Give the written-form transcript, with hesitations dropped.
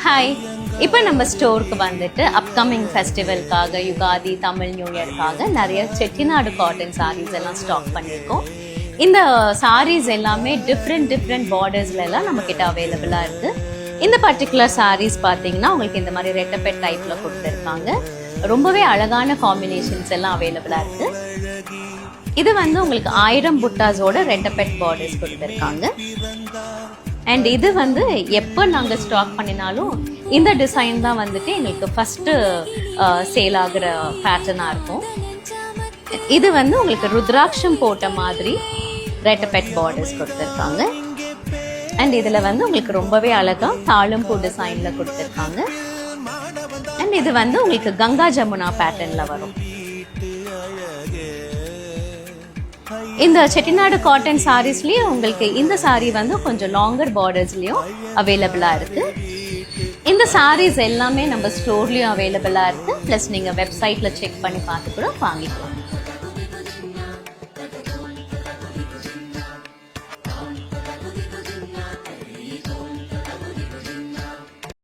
Hi, இப்போ நம்ம ஸ்டோருக்கு வந்துட்டு அப்கமிங் ஃபெஸ்டிவலுக்காக யுகாதி தமிழ் நியூ இயர்க்காக நிறைய செட்டிநாடு காட்டன் சாரீஸ் எல்லாம் ஸ்டாக் பண்ணியிருக்கோம். இந்த சாரீஸ் எல்லாமே டிஃப்ரெண்ட் பார்டர்ஸ்ல எல்லாம் நம்ம கிட்ட அவைலபிளாக இருக்கு. இந்த பர்டிகுலர் சாரீஸ் பார்த்தீங்கன்னா உங்களுக்கு இந்த மாதிரி ரெட்டப்பெட் டைப்ல கொடுத்துருக்காங்க. ரொம்பவே அழகான காம்பினேஷன்ஸ் எல்லாம் அவைலபிளாக இருக்கு. இது வந்து உங்களுக்கு 1000 புட்டாஸோட ரெட்டப்பெட் பார்டர்ஸ் கொடுத்துருக்காங்க. அண்ட் இது வந்து எப்போ நாங்கள் ஸ்டாக் பண்ணினாலும் இந்த டிசைன் தான் வந்துட்டு எங்களுக்கு ஃபஸ்ட்டு சேல் ஆகிற பேட்டர்னாக இருக்கும். இது வந்து உங்களுக்கு ருத்ராட்சம் போட்ட மாதிரி ரெட்டப்பெட் பார்டர்ஸ் கொடுத்துருக்காங்க. அண்ட் இதில் வந்து உங்களுக்கு ரொம்பவே அழகாக தாழம்பூ டிசைனில் கொடுத்துருக்காங்க. அண்ட் இது வந்து உங்களுக்கு கங்கா ஜமுனா பேட்டர்னில் வரும். இந்த செட்டிநாடு காட்டன் சாரீஸ்லயே உங்களுக்கு இந்த சாரீ வந்து கொஞ்சம் லாங்கர் பார்டர்ஸ்லயும் அவைலபிளா இருக்கு. இந்த சாரீஸ் எல்லாமே நம்ம ஸ்டோர்லயும் அவைலபிளா இருக்கு. பிளஸ் நீங்க வெப்சைட்ல செக் பண்ணி பார்த்து கூட வாங்கிக்கலாம்.